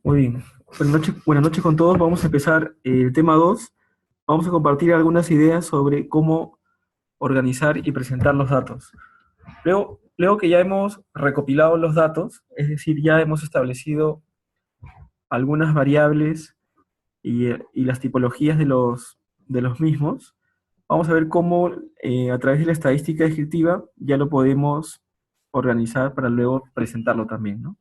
Muy bien. Buenas noches con todos. Vamos a empezar el tema 2. Vamos a compartir algunas ideas sobre cómo organizar y presentar los datos. Luego que ya hemos recopilado los datos, es decir, ya hemos establecido algunas variables y las tipologías de los mismos, vamos a ver cómo a través de la estadística descriptiva ya lo podemos organizar para luego presentarlo también, ¿no?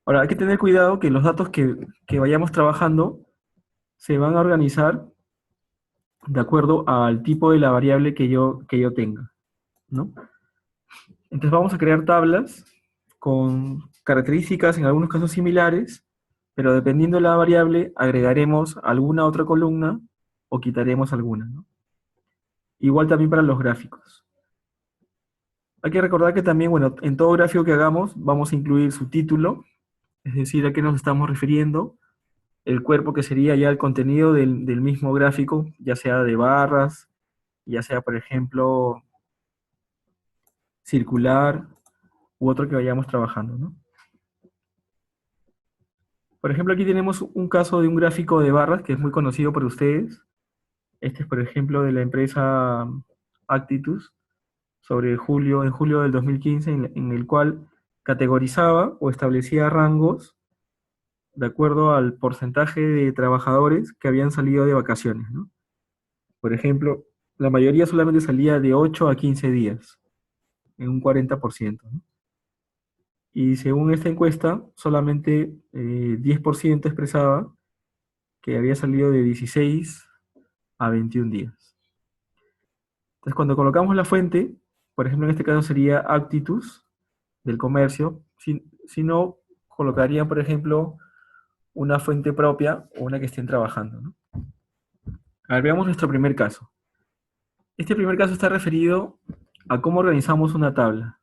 Ahora, hay que tener cuidado que los datos que vayamos trabajando se van a organizar de acuerdo al tipo de la variable que yo tenga, ¿no? Entonces vamos a crear tablas con características en algunos casos similares, pero dependiendo de la variable agregaremos alguna otra columna o quitaremos alguna, ¿no? Igual también para los gráficos. Hay que recordar que también, bueno, en todo gráfico que hagamos vamos a incluir su título, es decir, a qué nos estamos refiriendo, el cuerpo que sería ya el contenido del mismo gráfico, ya sea de barras, ya sea, por ejemplo, circular u otro que vayamos trabajando, ¿no? Por ejemplo, aquí tenemos un caso de un gráfico de barras que es muy conocido por ustedes. Este es, por ejemplo, de la empresa Actitus, en julio del 2015, en el cual categorizaba o establecía rangos de acuerdo al porcentaje de trabajadores que habían salido de vacaciones, ¿no? Por ejemplo, la mayoría solamente salía de 8 a 15 días, en un 40%, ¿no? Y según esta encuesta, solamente 10% expresaba que había salido de 16 a 21 días. Entonces, cuando colocamos la fuente, por ejemplo, en este caso sería Actitus del comercio, si no, colocarían, por ejemplo, una fuente propia o una que estén trabajando, ¿no? A ver, veamos nuestro primer caso. Este primer caso está referido a cómo organizamos una tabla.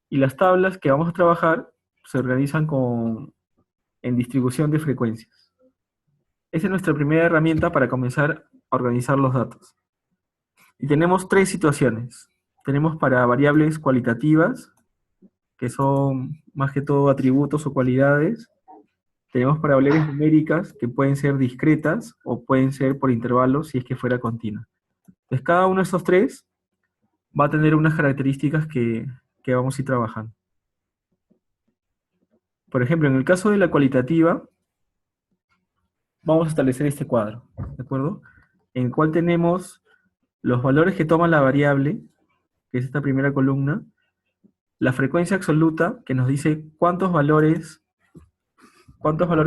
Y las tablas que vamos a trabajar se organizan en distribución de frecuencias. Esa es nuestra primera herramienta para comenzar a organizar los datos. Y tenemos tres situaciones. Tenemos para variables cualitativas, que son más que todo atributos o cualidades. Tenemos para variables numéricas, que pueden ser discretas o pueden ser por intervalos si es que fuera continua. Entonces, cada uno de estos tres va a tener unas características que vamos a ir trabajando. Por ejemplo, en el caso de la cualitativa, vamos a establecer este cuadro, ¿de acuerdo? En el cual tenemos los valores que toma la variable, que es esta primera columna, la frecuencia absoluta, que nos dice cuántos valores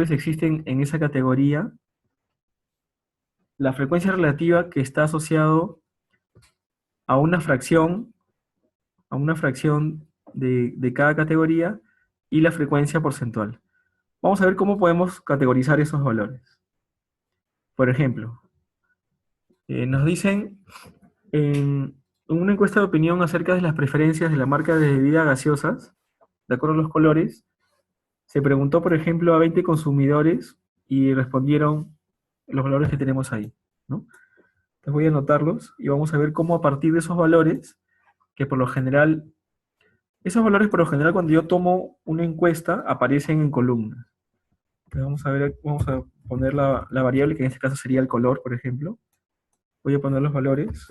existen en esa categoría, la frecuencia relativa, que está asociado a a una fracción de cada categoría, y la frecuencia porcentual. Vamos a ver cómo podemos categorizar esos valores. Por ejemplo, nos dicen en una encuesta de opinión acerca de las preferencias de la marca de bebidas gaseosas, de acuerdo a los colores, se preguntó, por ejemplo, a 20 consumidores y respondieron los valores que tenemos ahí, ¿no? Entonces voy a anotarlos y vamos a ver cómo a partir de esos valores, que por lo general, esos valores por lo general cuando yo tomo una encuesta aparecen en columnas. Entonces vamos a ver, vamos a poner la variable, que en este caso sería el color, por ejemplo. Voy a poner los valores.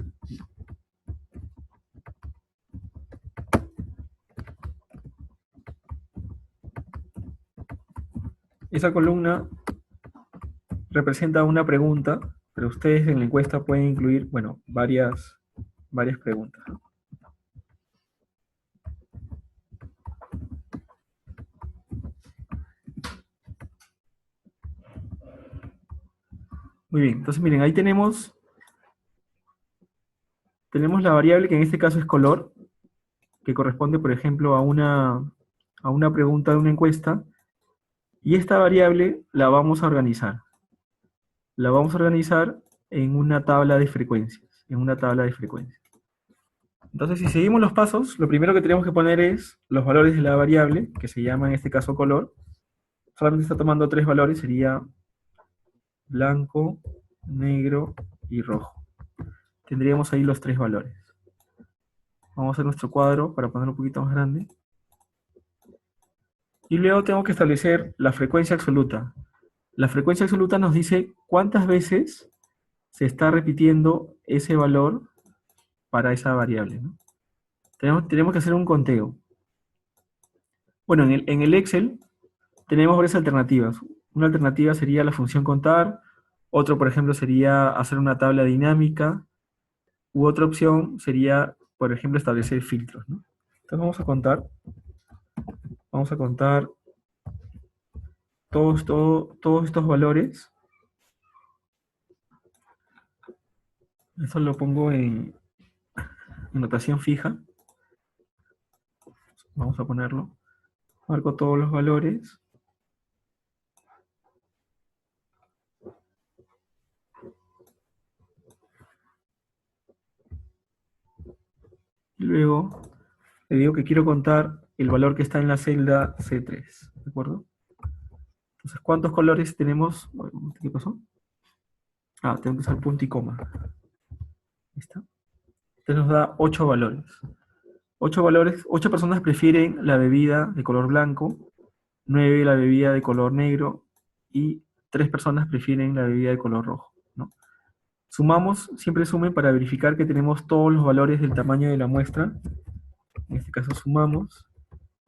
Esa columna representa una pregunta, pero ustedes en la encuesta pueden incluir, bueno, varias preguntas. Muy bien, entonces miren, ahí tenemos la variable que en este caso es color, que corresponde, por ejemplo, a una pregunta de una encuesta, y esta variable la vamos a organizar. La vamos a organizar en una tabla de frecuencias, en una tabla de frecuencias. Entonces, si seguimos los pasos, lo primero que tenemos que poner es los valores de la variable, que se llama en este caso color. Solamente está tomando tres valores, sería blanco, negro y rojo. Tendríamos ahí los tres valores. Vamos a hacer nuestro cuadro para ponerlo un poquito más grande. Y luego tengo que establecer la frecuencia absoluta. La frecuencia absoluta nos dice cuántas veces se está repitiendo ese valor para esa variable, ¿no? Tenemos que hacer un conteo. Bueno, en el Excel tenemos varias alternativas. Una alternativa sería la función contar, otro, por ejemplo, sería hacer una tabla dinámica, u otra opción sería, por ejemplo, establecer filtros, ¿no? Entonces vamos a contar todos estos valores. Eso lo pongo en notación fija. Vamos a ponerlo. Marco todos los valores. Y luego le digo que quiero contar el valor que está en la celda C3. ¿De acuerdo? Entonces, ¿cuántos colores tenemos? ¿Qué pasó? Ah, tengo que usar punto y coma. Ahí está. Entonces nos da 8 valores. 8 valores, 8 personas prefieren la bebida de color blanco, 9 la bebida de color negro y 3 personas prefieren la bebida de color rojo, ¿no? Sumamos, siempre sumen para verificar que tenemos todos los valores del tamaño de la muestra. En este caso sumamos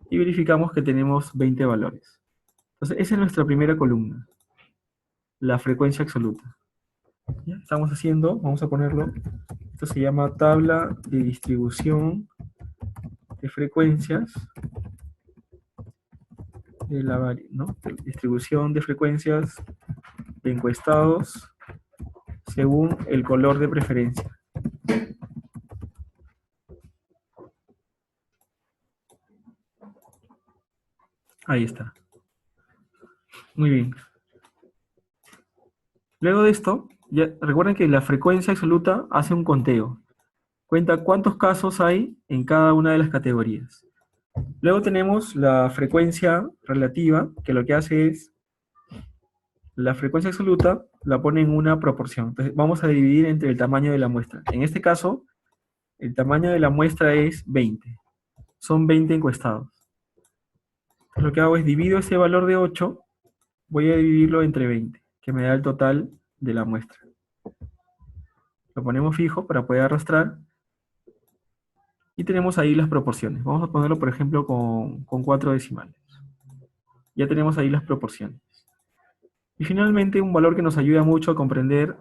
y verificamos que tenemos 20 valores. Entonces, esa es nuestra primera columna, la frecuencia absoluta. ¿Ya? Estamos haciendo, vamos a ponerlo, esto se llama tabla de distribución de frecuencias de la ¿no? Distribución de frecuencias de encuestados según el color de preferencia. Ahí está. Muy bien. Luego de esto, ya recuerden que la frecuencia absoluta hace un conteo. Cuenta cuántos casos hay en cada una de las categorías. Luego tenemos la frecuencia relativa, que lo que hace es la frecuencia absoluta la pone en una proporción. Entonces vamos a dividir entre el tamaño de la muestra. En este caso, el tamaño de la muestra es 20. Son 20 encuestados. Entonces lo que hago es divido ese valor de 8, voy a dividirlo entre 20, que me da el total de la muestra. Lo ponemos fijo para poder arrastrar. Y tenemos ahí las proporciones. Vamos a ponerlo, por ejemplo, con 4 decimales. Ya tenemos ahí las proporciones. Y finalmente, un valor que nos ayuda mucho a comprender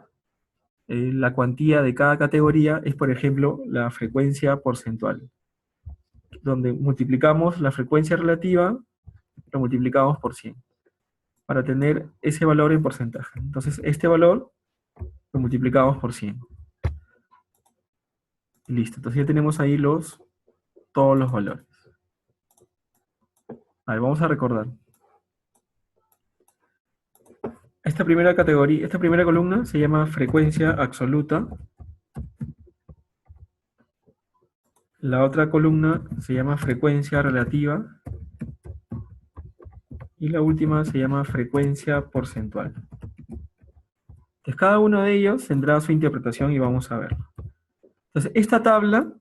la cuantía de cada categoría es, por ejemplo, la frecuencia porcentual, donde multiplicamos la frecuencia relativa, lo multiplicamos por 100, para tener ese valor en porcentaje. Entonces, este valor lo multiplicamos por 100. Listo, entonces ya tenemos ahí todos los valores. A ver, vamos a recordar. Esta primera categoría, esta primera columna se llama frecuencia absoluta. La otra columna se llama frecuencia relativa. Y la última se llama frecuencia porcentual. Entonces, cada uno de ellos tendrá su interpretación y vamos a verlo. Entonces, esta tabla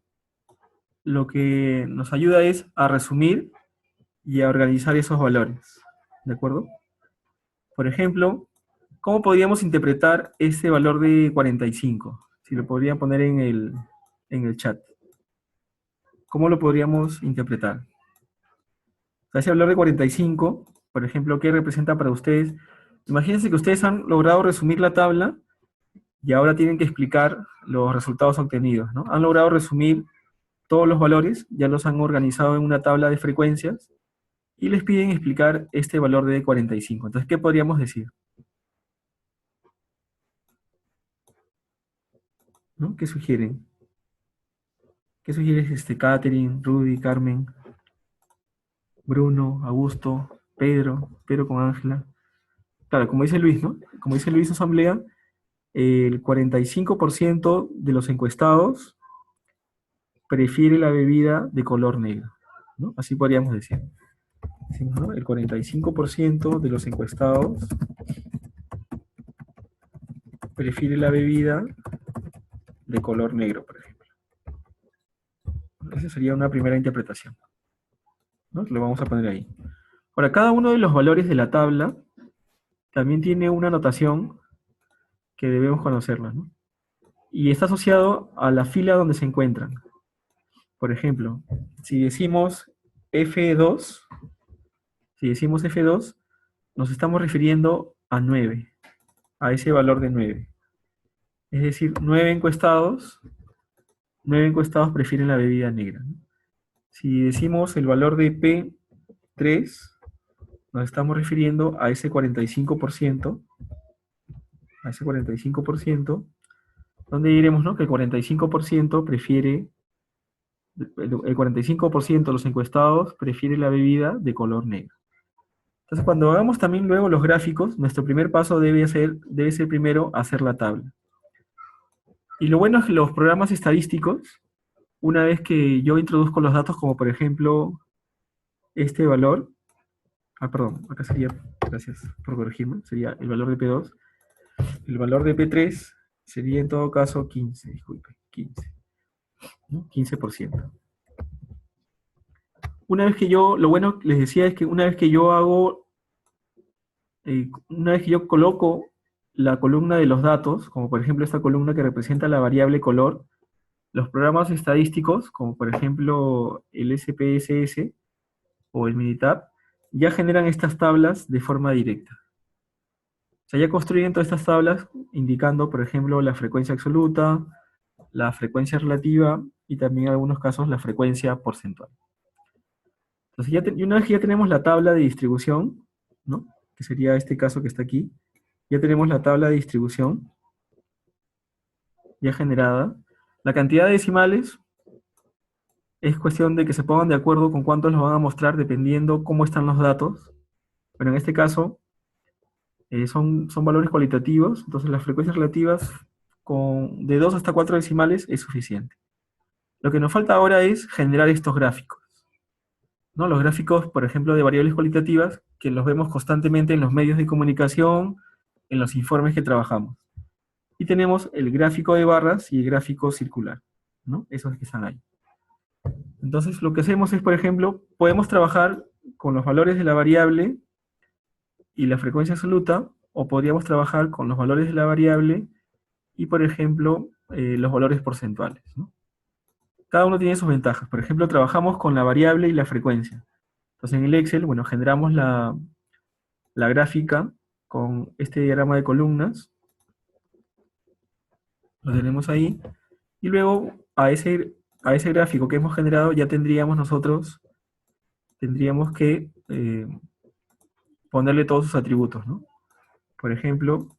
lo que nos ayuda es a resumir y a organizar esos valores. ¿De acuerdo? Por ejemplo, ¿cómo podríamos interpretar ese valor de 45? Si lo podrían poner en el chat. ¿Cómo lo podríamos interpretar? O sea, ese valor de 45, por ejemplo, ¿qué representa para ustedes? Imagínense que ustedes han logrado resumir la tabla y ahora tienen que explicar los resultados obtenidos, ¿no? Han logrado resumir todos los valores, ya los han organizado en una tabla de frecuencias y les piden explicar este valor de 45. Entonces, ¿qué podríamos decir? ¿No? ¿Qué sugieren? ¿Qué sugieres, Catherine, Rudy, Carmen, Bruno, Augusto, Pedro con Ángela? Claro, como dice Luis, ¿no? Como dice Luis Asamblea, el 45% de los encuestados prefiere la bebida de color negro, ¿no? Así podríamos decir. Decimos, ¿no? El 45% de los encuestados prefiere la bebida de color negro, por ejemplo. Esa sería una primera interpretación, ¿no? Lo vamos a poner ahí. Ahora, cada uno de los valores de la tabla también tiene una notación que debemos conocerla, ¿no? Y está asociado a la fila donde se encuentran. Por ejemplo, si decimos F2, si decimos F2, nos estamos refiriendo a 9, a ese valor de 9. Es decir, 9 encuestados prefieren la bebida negra, ¿no? Si decimos el valor de P3, nos estamos refiriendo a ese 45%, donde diremos, ¿no?, que el 45% prefiere, el 45% de los encuestados prefiere la bebida de color negro. Entonces, cuando hagamos también luego los gráficos, nuestro primer paso debe ser primero hacer la tabla. Y lo bueno es que los programas estadísticos, una vez que yo introduzco los datos, como por ejemplo este valor, perdón, acá sería, gracias por corregirme, sería el valor de P2, el valor de P3 sería en todo caso 15, disculpe, 15, ¿no? 15%. Una vez que yo, lo bueno les decía es que una vez que yo coloco la columna de los datos, como por ejemplo esta columna que representa la variable color, los programas estadísticos, como por ejemplo el SPSS o el Minitab, ya generan estas tablas de forma directa. O sea, ya construyen todas estas tablas indicando, por ejemplo, la frecuencia absoluta, la frecuencia relativa y también en algunos casos la frecuencia porcentual. Entonces, y una vez que ya tenemos la tabla de distribución, ¿no?, que sería este caso que está aquí, ya tenemos la tabla de distribución ya generada. La cantidad de decimales es cuestión de que se pongan de acuerdo con cuántos los van a mostrar dependiendo cómo están los datos. Pero en este caso son valores cualitativos, entonces las frecuencias relativas de 2 hasta 4 decimales es suficiente. Lo que nos falta ahora es generar estos gráficos, ¿no? Los gráficos, por ejemplo, de variables cualitativas, que los vemos constantemente en los medios de comunicación, en los informes que trabajamos. Y tenemos el gráfico de barras y el gráfico circular, ¿no? Esos que están ahí. Entonces, lo que hacemos es, por ejemplo, podemos trabajar con los valores de la variable y la frecuencia absoluta, o podríamos trabajar con los valores de la variable y, por ejemplo, los valores porcentuales, ¿no? Cada uno tiene sus ventajas. Por ejemplo, trabajamos con la variable y la frecuencia. Entonces, en el Excel, bueno, generamos la gráfica con este diagrama de columnas. Lo tenemos ahí. Y luego, a ese gráfico que hemos generado, ya tendríamos que ponerle todos sus atributos, ¿no? Por ejemplo,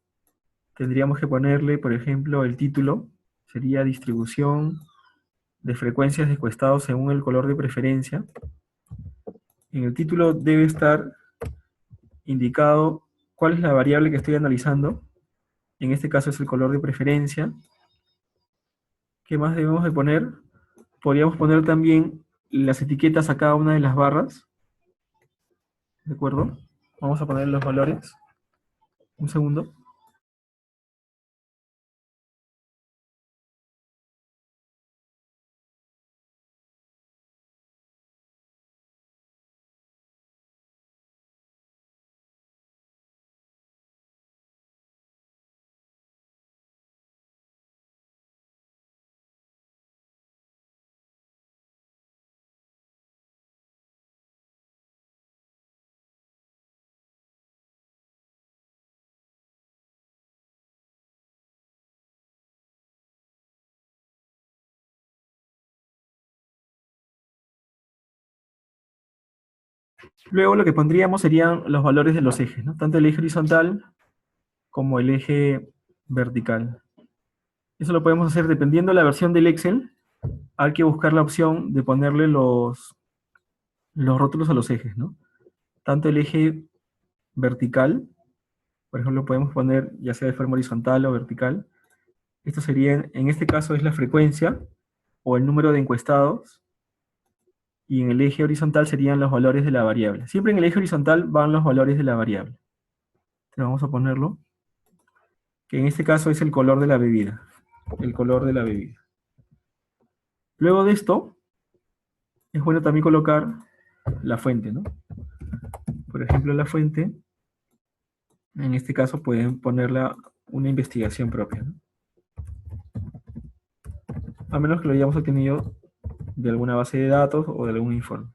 tendríamos que ponerle, por ejemplo, el título, sería distribución de frecuencias de encuestados según el color de preferencia. En el título debe estar indicado cuál es la variable que estoy analizando. En este caso es el color de preferencia. ¿Qué más debemos de poner? Podríamos poner también las etiquetas a cada una de las barras. ¿De acuerdo? Vamos a poner los valores. Un segundo. Luego lo que pondríamos serían los valores de los ejes, ¿no? Tanto el eje horizontal como el eje vertical. Eso lo podemos hacer dependiendo de la versión del Excel. Hay que buscar la opción de ponerle los rótulos a los ejes, ¿no? Tanto el eje vertical, por ejemplo, podemos poner ya sea de forma horizontal o vertical. Esto sería, en este caso es la frecuencia o el número de encuestados, y en el eje horizontal serían los valores de la variable. Siempre en el eje horizontal van los valores de la variable. Entonces vamos a ponerlo, que en este caso es el color de la bebida. El color de la bebida. Luego de esto, es bueno también colocar la fuente, ¿no? por ejemplo, la fuente, en este caso pueden ponerla una investigación propia, ¿no? A menos que lo hayamos obtenido de alguna base de datos o de algún informe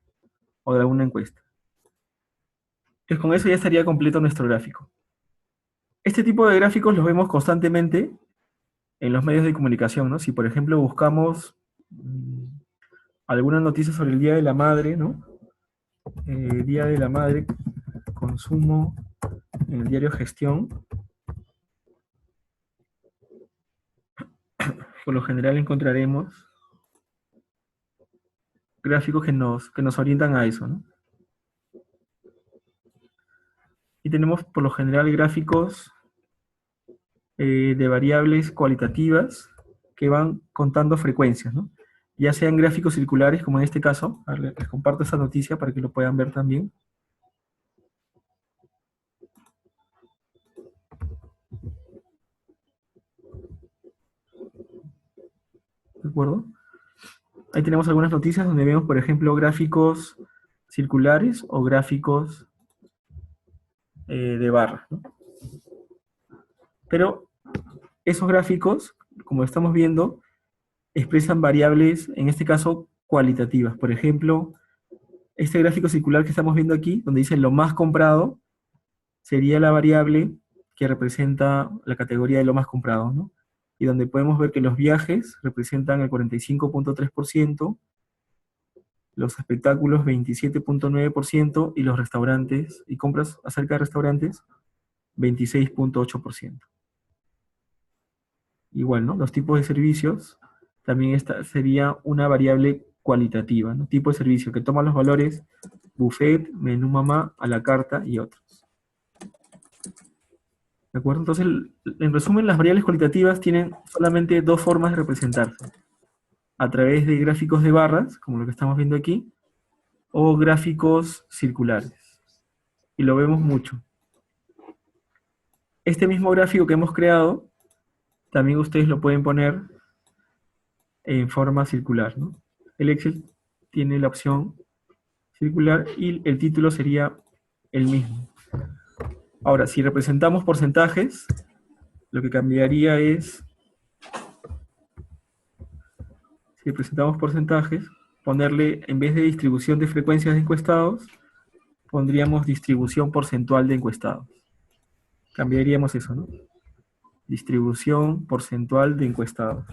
o de alguna encuesta. Entonces con eso ya estaría completo nuestro gráfico. Este tipo de gráficos los vemos constantemente en los medios de comunicación, ¿no? Si por ejemplo buscamos alguna noticia sobre el Día de la Madre, ¿no? Día de la Madre, consumo en el diario Gestión, por lo general encontraremos gráficos que nos orientan a eso, ¿no? Y tenemos por lo general gráficos de variables cualitativas que van contando frecuencias, ¿no? Ya sean gráficos circulares, como en este caso. A ver, les comparto esta noticia para que lo puedan ver también. ¿De acuerdo? Ahí tenemos algunas noticias donde vemos, por ejemplo, gráficos circulares o gráficos de barras, ¿no? Pero esos gráficos, como estamos viendo, expresan variables, en este caso, cualitativas. Por ejemplo, este gráfico circular que estamos viendo aquí, donde dice lo más comprado, sería la variable que representa la categoría de lo más comprado, ¿no? Y donde podemos ver que los viajes representan el 45.3%, los espectáculos 27.9% y los restaurantes y compras acerca de restaurantes 26.8%. Igual, ¿no? Los tipos de servicios, también esta sería una variable cualitativa, ¿no? Tipo de servicio que toma los valores buffet, menú mamá, a la carta y otros. ¿De acuerdo? Entonces, en resumen, las variables cualitativas tienen solamente dos formas de representarse. A través de gráficos de barras, como lo que estamos viendo aquí, o gráficos circulares. Y lo vemos mucho. Este mismo gráfico que hemos creado, también ustedes lo pueden poner en forma circular, ¿no? El Excel tiene la opción circular y el título sería el mismo. Ahora, si representamos porcentajes, lo que cambiaría es, si representamos porcentajes, ponerle, en vez de distribución de frecuencias de encuestados, pondríamos distribución porcentual de encuestados. Cambiaríamos eso, ¿no? Distribución porcentual de encuestados.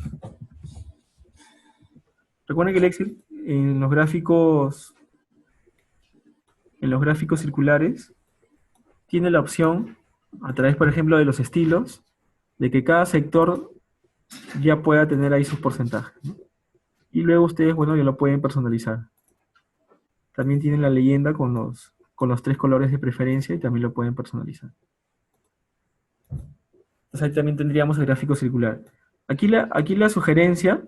Recuerden que el Excel en los gráficos circulares tiene la opción, a través, por ejemplo, de los estilos, de que cada sector ya pueda tener ahí sus porcentajes, ¿no? Y luego ustedes, bueno, ya lo pueden personalizar. También tienen la leyenda con los tres colores de preferencia y también lo pueden personalizar. Entonces ahí también tendríamos el gráfico circular. Aquí la sugerencia,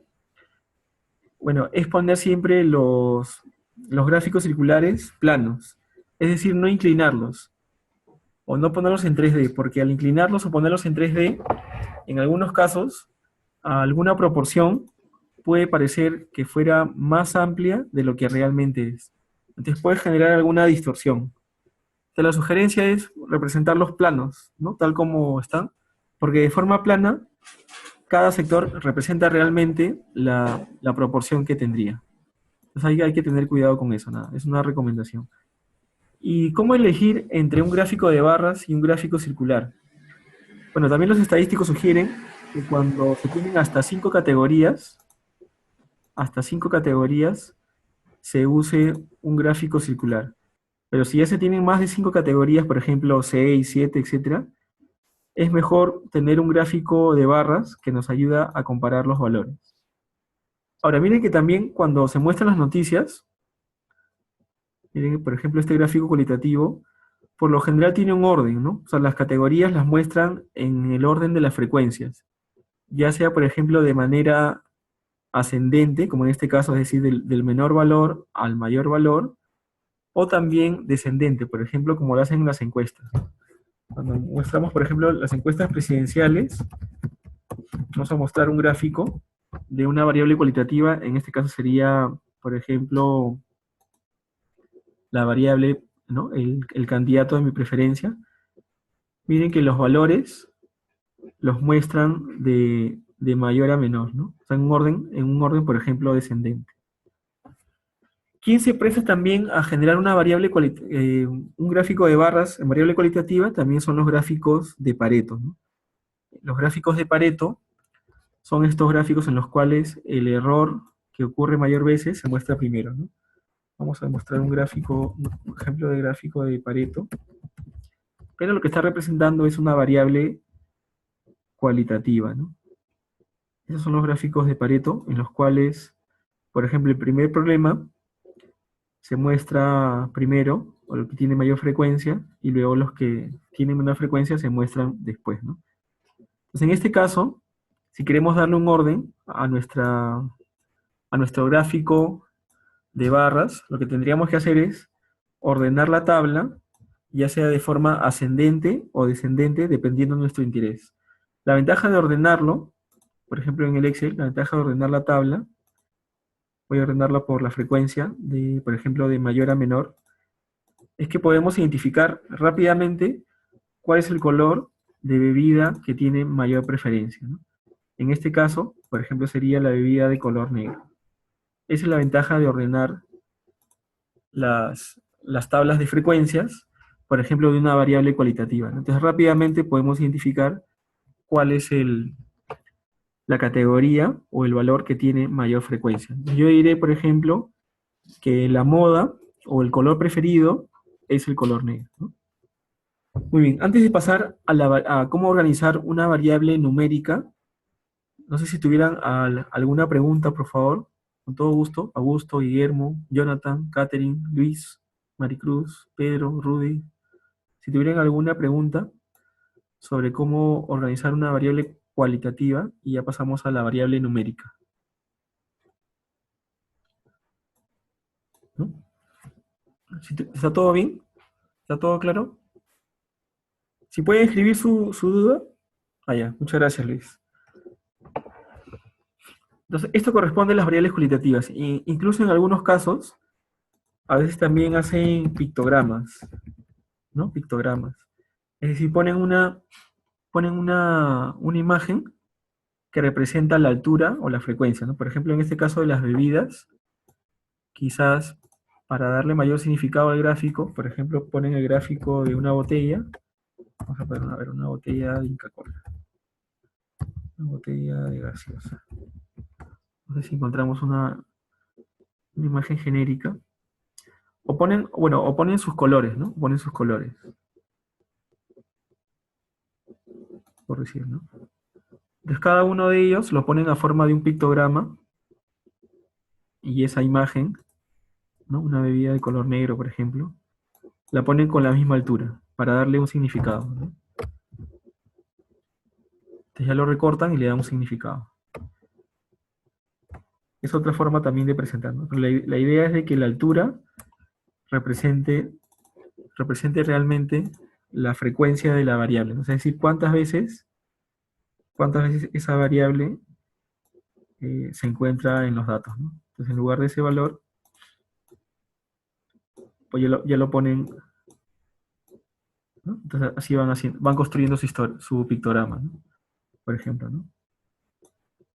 bueno, es poner siempre los gráficos circulares planos. Es decir, no inclinarlos. O no ponerlos en 3D, porque al inclinarlos o ponerlos en 3D, en algunos casos, a alguna proporción puede parecer que fuera más amplia de lo que realmente es. Entonces puede generar alguna distorsión. Entonces la sugerencia es representar los planos, ¿no? Tal como están, porque de forma plana, cada sector representa realmente la proporción que tendría. Entonces ahí hay que tener cuidado con eso, nada, es una recomendación. ¿Y cómo elegir entre un gráfico de barras y un gráfico circular? Bueno, también los estadísticos sugieren que cuando se tienen hasta cinco categorías, se use un gráfico circular. Pero si ya se tienen más de 5 categorías, por ejemplo 6, 7, etcétera, es mejor tener un gráfico de barras que nos ayuda a comparar los valores. Ahora, miren que también cuando se muestran las noticias, miren, por ejemplo, este gráfico cualitativo, por lo general tiene un orden, ¿no? O sea, las categorías las muestran en el orden de las frecuencias, ya sea, por ejemplo, de manera ascendente, como en este caso, es decir, del menor valor al mayor valor, o también descendente, por ejemplo, como lo hacen en las encuestas. Cuando mostramos, por ejemplo, las encuestas presidenciales, vamos a mostrar un gráfico de una variable cualitativa, en este caso sería, por ejemplo, la variable ¿no? El candidato de mi preferencia. Miren que los valores los muestran de mayor a menor, ¿no? O sea, en un orden, por ejemplo, descendente. ¿Quién se presta también a generar una variable un gráfico de barras en variable cualitativa? También son los gráficos de Pareto, ¿no? Los gráficos de Pareto son estos gráficos en los cuales el error que ocurre mayor veces se muestra primero, ¿no? Vamos a mostrar un gráfico, un ejemplo de gráfico de Pareto, pero lo que está representando es una variable cualitativa, ¿no? Esos son los gráficos de Pareto en los cuales, por ejemplo, el primer problema se muestra primero, o lo que tiene mayor frecuencia, y luego los que tienen menor frecuencia se muestran después, ¿no? Entonces, en este caso, si queremos darle un orden a nuestro gráfico de barras, lo que tendríamos que hacer es ordenar la tabla, ya sea de forma ascendente o descendente, dependiendo de nuestro interés. La ventaja de ordenarlo, por ejemplo en el Excel, la ventaja de ordenar la tabla, voy a ordenarla por la frecuencia, por ejemplo, de mayor a menor, es que podemos identificar rápidamente cuál es el color de bebida que tiene mayor preferencia, ¿no? En este caso, por ejemplo, sería la bebida de color negro. Esa es la ventaja de ordenar las tablas de frecuencias, por ejemplo, de una variable cualitativa, ¿no? Entonces, rápidamente podemos identificar cuál es la categoría o el valor que tiene mayor frecuencia. Yo diré, por ejemplo, que la moda o el color preferido es el color negro, ¿no? Muy bien, antes de pasar a cómo organizar una variable numérica, no sé si tuvieran alguna pregunta, por favor. Con todo gusto. Augusto, Guillermo, Jonathan, Catherine, Luis, Maricruz, Pedro, Rudy. Si tuvieran alguna pregunta sobre cómo organizar una variable cualitativa y ya pasamos a la variable numérica, ¿no? ¿Está todo bien? ¿Está todo claro? Si pueden escribir su duda. Ah, ya. Muchas gracias, Luis. Entonces, esto corresponde a las variables cualitativas. Incluso en algunos casos, a veces también hacen pictogramas, ¿no? Pictogramas. Es decir, ponen una imagen que representa la altura o la frecuencia, ¿no? Por ejemplo, en este caso de las bebidas, quizás para darle mayor significado al gráfico, por ejemplo, ponen el gráfico de una botella. Vamos a poner, a ver, una botella de Inca Kola, una botella de gaseosa. No sé si encontramos una imagen genérica. O ponen sus colores, ¿no? Ponen sus colores, por decir, ¿no? Entonces cada uno de ellos lo ponen a forma de un pictograma y esa imagen, ¿no? Una bebida de color negro, por ejemplo, la ponen con la misma altura para darle un significado, ¿no? Entonces ya lo recortan y le dan un significado. Es otra forma también de presentar, ¿no? Pero la idea es de que la altura represente, represente realmente la frecuencia de la variable, ¿no? O sea, es decir, cuántas veces esa variable se encuentra en los datos, ¿no? Entonces, en lugar de ese valor, pues ya lo ponen, ¿no? Entonces, así van construyendo su pictograma, ¿no? Por ejemplo, ¿no?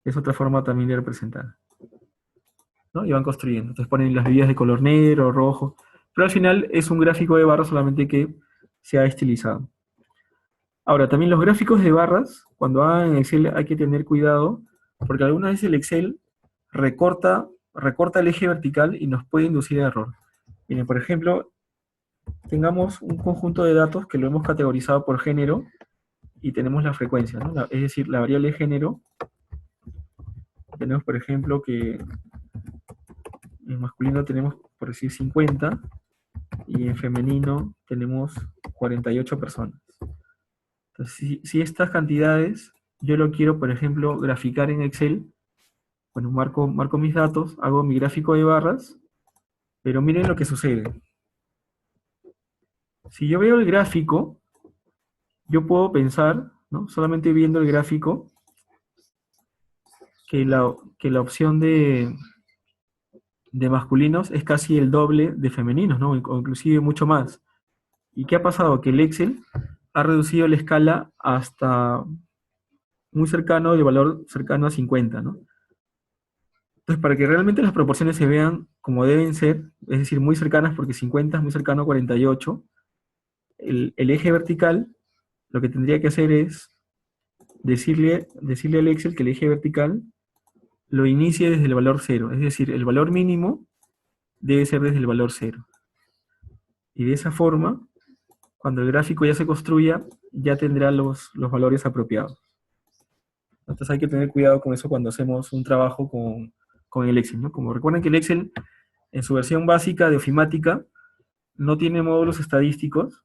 Es otra forma también de representar, ¿no? Y van construyendo. Entonces ponen las bebidas de color negro, rojo, pero al final es un gráfico de barras solamente que se ha estilizado. Ahora, también los gráficos de barras, cuando hagan en Excel hay que tener cuidado, porque algunas veces el Excel recorta el eje vertical y nos puede inducir a error. Miren, por ejemplo, tengamos un conjunto de datos que lo hemos categorizado por género y tenemos la frecuencia, ¿no? Es decir, la variable género, tenemos por ejemplo que en masculino tenemos, por decir, 50 y en femenino tenemos 48 personas. Entonces, si estas cantidades yo lo quiero, por ejemplo, graficar en Excel, bueno, marco mis datos, hago mi gráfico de barras, pero miren lo que sucede. Si yo veo el gráfico, yo puedo pensar, ¿no? Solamente viendo el gráfico, que la opción de masculinos es casi el doble de femeninos, ¿no? O inclusive mucho más. ¿Y qué ha pasado? Que el Excel ha reducido la escala hasta muy cercano, de valor cercano a 50, ¿no? Entonces, para que realmente las proporciones se vean como deben ser, es decir, muy cercanas, porque 50 es muy cercano a 48, el eje vertical, lo que tendría que hacer es decirle al Excel que el eje vertical lo inicie desde el valor cero, es decir, el valor mínimo debe ser desde el valor cero. Y de esa forma, cuando el gráfico ya se construya, ya tendrá los valores apropiados. Entonces hay que tener cuidado con eso cuando hacemos un trabajo con el Excel, ¿no? Como recuerden que el Excel, en su versión básica de ofimática, no tiene módulos estadísticos,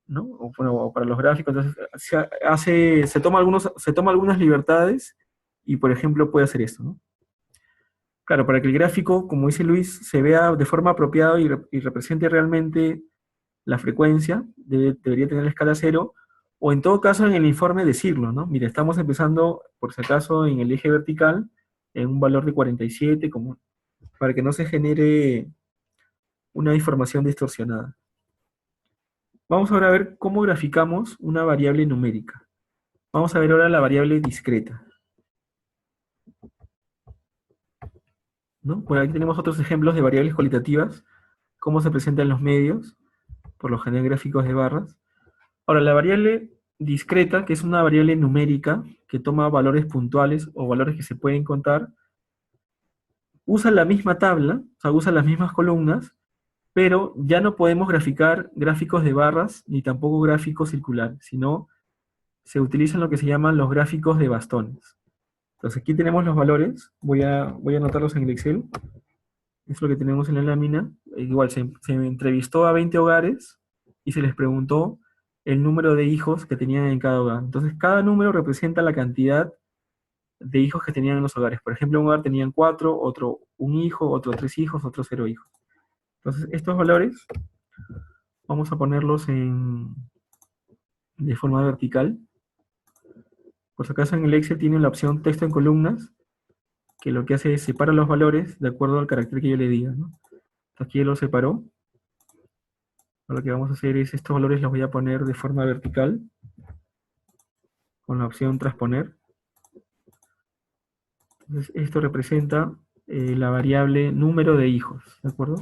¿no? O para los gráficos, entonces se toma algunas libertades y, por ejemplo, puede hacer esto, ¿no? Claro, para que el gráfico, como dice Luis, se vea de forma apropiada y represente realmente la frecuencia, debería tener la escala cero, o en todo caso en el informe decirlo, ¿no? Mira, estamos empezando, por si acaso, en el eje vertical, en un valor de 47, como, para que no se genere una información distorsionada. Vamos ahora a ver cómo graficamos una variable numérica. Vamos a ver ahora la variable discreta, ¿no? Por aquí tenemos otros ejemplos de variables cualitativas, cómo se presentan en los medios, por lo general gráficos de barras. Ahora, la variable discreta, que es una variable numérica que toma valores puntuales o valores que se pueden contar, usa la misma tabla, o sea, usa las mismas columnas, pero ya no podemos graficar gráficos de barras ni tampoco gráficos circulares, sino se utilizan lo que se llaman los gráficos de bastones. Entonces aquí tenemos los valores, voy a anotarlos en el Excel, es lo que tenemos en la lámina. Igual se entrevistó a 20 hogares y se les preguntó el número de hijos que tenían en cada hogar. Entonces cada número representa la cantidad de hijos que tenían en los hogares. Por ejemplo, un hogar tenían 4, otro un hijo, otro 3 hijos, otro 0 hijos. Entonces estos valores vamos a ponerlos de forma vertical. Por si acaso en el Excel tiene la opción texto en columnas, que lo que hace es separar los valores de acuerdo al carácter que yo le diga, ¿no? Aquí ya lo separó. Lo que vamos a hacer es, estos valores los voy a poner de forma vertical, con la opción transponer. Entonces, esto representa la variable número de hijos, ¿de acuerdo?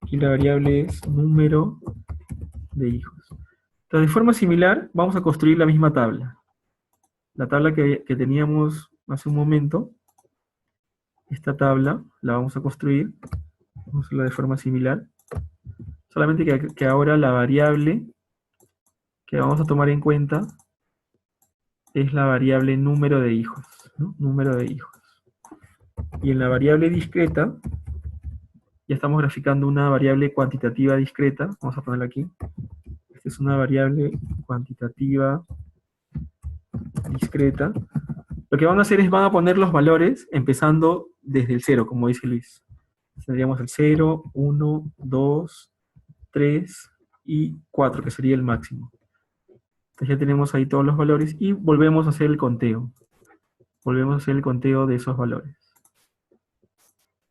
Aquí la variable es número de hijos. Entonces, de forma similar, vamos a construir la misma tabla. La tabla que teníamos hace un momento, esta tabla la vamos a construir, vamos a hacerla de forma similar, solamente que ahora la variable que vamos a tomar en cuenta es la variable número de hijos, ¿no? Número de hijos. Y en la variable discreta, ya estamos graficando una variable cuantitativa discreta, vamos a ponerla aquí. Esta es una variable cuantitativa discreta. Lo que van a hacer es, van a poner los valores empezando desde el 0, como dice Luis. Tendríamos el 0, 1, 2, 3 y 4, que sería el máximo. Entonces ya tenemos ahí todos los valores y volvemos a hacer el conteo. Volvemos a hacer el conteo de esos valores,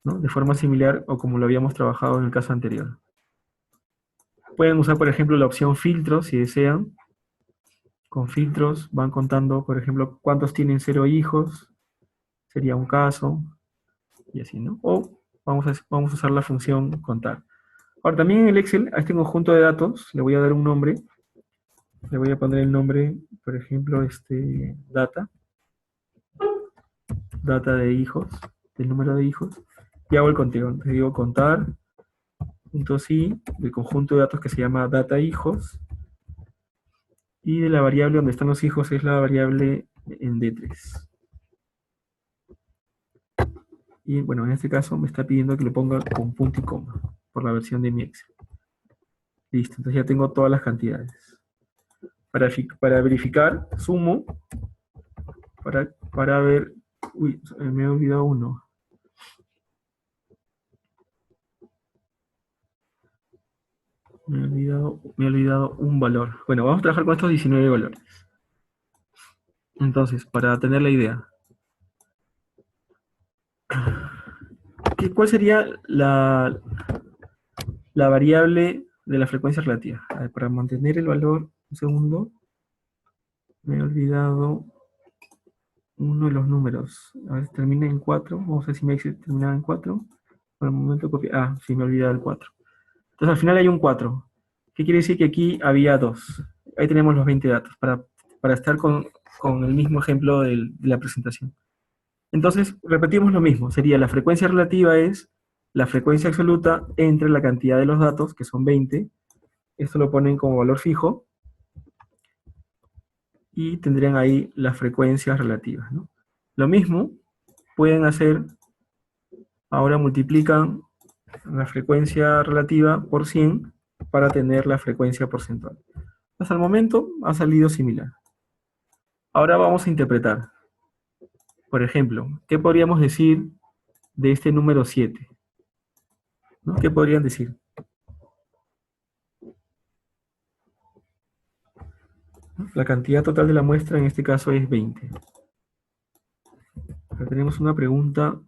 ¿no? De forma similar o como lo habíamos trabajado en el caso anterior. Pueden usar, por ejemplo, la opción filtros si desean. Con filtros van contando, por ejemplo, cuántos tienen 0 hijos, sería un caso, y así, ¿no? O vamos a usar la función contar. Ahora, también en el Excel, a este conjunto de datos, le voy a dar un nombre. Le voy a poner el nombre, por ejemplo, data de hijos, del número de hijos, y hago el conteo. Entonces digo contar, punto sí, del conjunto de datos que se llama data hijos, y de la variable donde están los hijos es la variable en D3. Y bueno, en este caso me está pidiendo que le ponga con punto y coma, por la versión de mi Excel. Listo, entonces ya tengo todas las cantidades. Para verificar, sumo, para ver, uy, me he olvidado uno. Me he olvidado un valor. Bueno, vamos a trabajar con estos 19 valores. Entonces, para tener la idea. ¿Cuál sería la variable de la frecuencia relativa? A ver, para mantener el valor, un segundo, me he olvidado uno de los números. A ver, termina en 4. Vamos a ver si me dice terminaba en 4. Por el momento copié. Ah, sí, me he olvidado el 4. Entonces al final hay un 4. ¿Qué quiere decir? Que aquí había 2. Ahí tenemos los 20 datos para estar con el mismo ejemplo de la presentación. Entonces, repetimos lo mismo. Sería la frecuencia relativa es la frecuencia absoluta entre la cantidad de los datos, que son 20. Esto lo ponen como valor fijo. Y tendrían ahí las frecuencias relativas, ¿no? Lo mismo pueden hacer, ahora multiplican la frecuencia relativa por 100 para tener la frecuencia porcentual. Hasta el momento ha salido similar. Ahora vamos a interpretar. Por ejemplo, ¿qué podríamos decir de este número 7? ¿No? ¿Qué podrían decir? La cantidad total de la muestra en este caso es 20. Acá tenemos una pregunta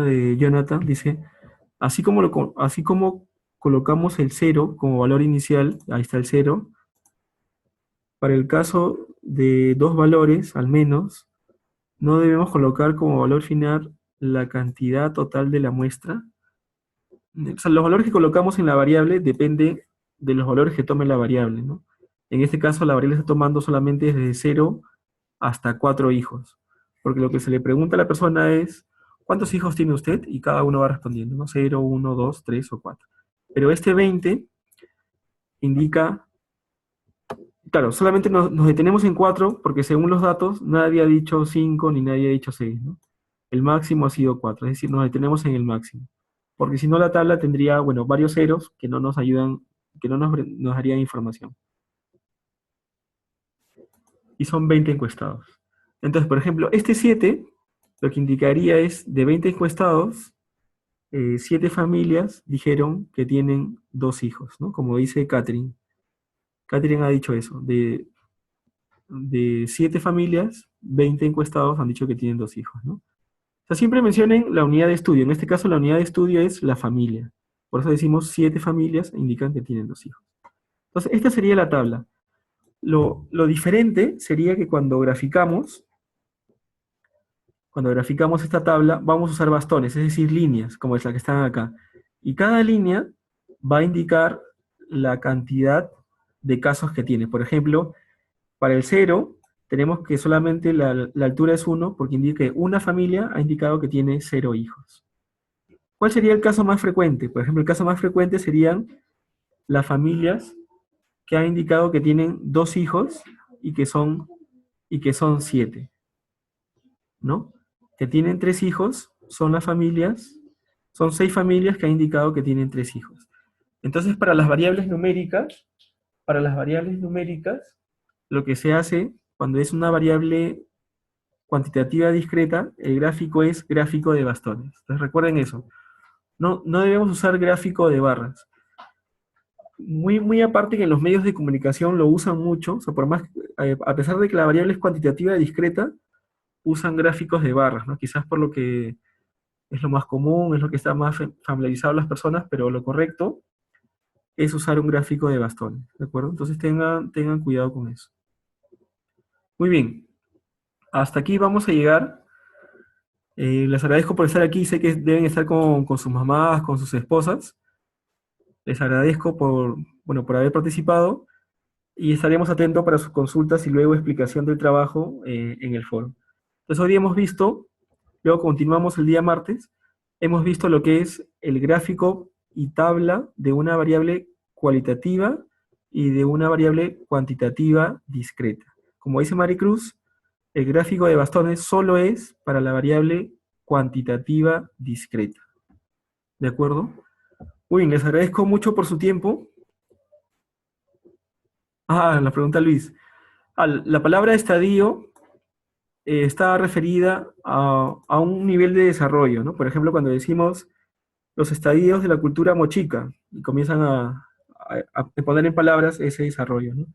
de Jonathan. Dice, así como colocamos el 0 como valor inicial, ahí está el 0, para el caso de dos valores al menos, no debemos colocar como valor final la cantidad total de la muestra. O sea, los valores que colocamos en la variable dependen de los valores que tome la variable, ¿no? En este caso, la variable está tomando solamente desde 0 hasta 4 hijos. Porque lo que se le pregunta a la persona es, ¿cuántos hijos tiene usted? Y cada uno va respondiendo, ¿no? 0, 1, 2, 3 o 4. Pero este 20 indica, claro, solamente nos detenemos en 4 porque según los datos nadie ha dicho 5 ni nadie ha dicho 6, ¿no? El máximo ha sido 4, es decir, nos detenemos en el máximo. Porque si no la tabla tendría, bueno, varios ceros que no nos ayudan, que no nos darían información. Y son 20 encuestados. Entonces, por ejemplo, este 7 lo que indicaría es, de 20 encuestados, 7 familias dijeron que tienen 2 hijos, ¿no? Como dice Catherine. Catherine ha dicho eso, de 7 familias, 20 encuestados han dicho que tienen 2 hijos, ¿no? O sea, siempre mencionen la unidad de estudio. En este caso, la unidad de estudio es la familia. Por eso decimos 7 familias indican que tienen 2 hijos. Entonces, esta sería la tabla. Lo diferente sería que cuando graficamos esta tabla, vamos a usar bastones, es decir, líneas, como es la que están acá. Y cada línea va a indicar la cantidad de casos que tiene. Por ejemplo, para el 0, tenemos que solamente la altura es 1, porque indica que una familia ha indicado que tiene 0 hijos. ¿Cuál sería el caso más frecuente? Por ejemplo, el caso más frecuente serían las familias que han indicado que tienen 2 hijos y que son 7, ¿no? Que tienen 3 hijos son las familias, son 6 familias que han indicado que tienen 3 hijos. Entonces, para las variables numéricas, lo que se hace cuando es una variable cuantitativa discreta, el gráfico es gráfico de bastones. Entonces recuerden eso. No debemos usar gráfico de barras. Muy aparte que en los medios de comunicación lo usan mucho, o sea, a pesar de que la variable es cuantitativa discreta, usan gráficos de barras, ¿no? Quizás por lo que es lo más común, es lo que está más familiarizado a las personas, pero lo correcto es usar un gráfico de bastones, ¿de acuerdo? Entonces tengan cuidado con eso. Muy bien, hasta aquí vamos a llegar. Les agradezco por estar aquí, sé que deben estar con sus mamás, con sus esposas. Les agradezco por haber participado y estaremos atentos para sus consultas y luego explicación del trabajo en el foro. Entonces hoy día hemos visto, luego continuamos el día martes, hemos visto lo que es el gráfico y tabla de una variable cualitativa y de una variable cuantitativa discreta. Como dice Maricruz, el gráfico de bastones solo es para la variable cuantitativa discreta. ¿De acuerdo? Muy bien, les agradezco mucho por su tiempo. La pregunta Luis. La palabra estadio está referida a un nivel de desarrollo, ¿no? Por ejemplo, cuando decimos los estadios de la cultura mochica y comienzan a poner en palabras ese desarrollo, ¿no?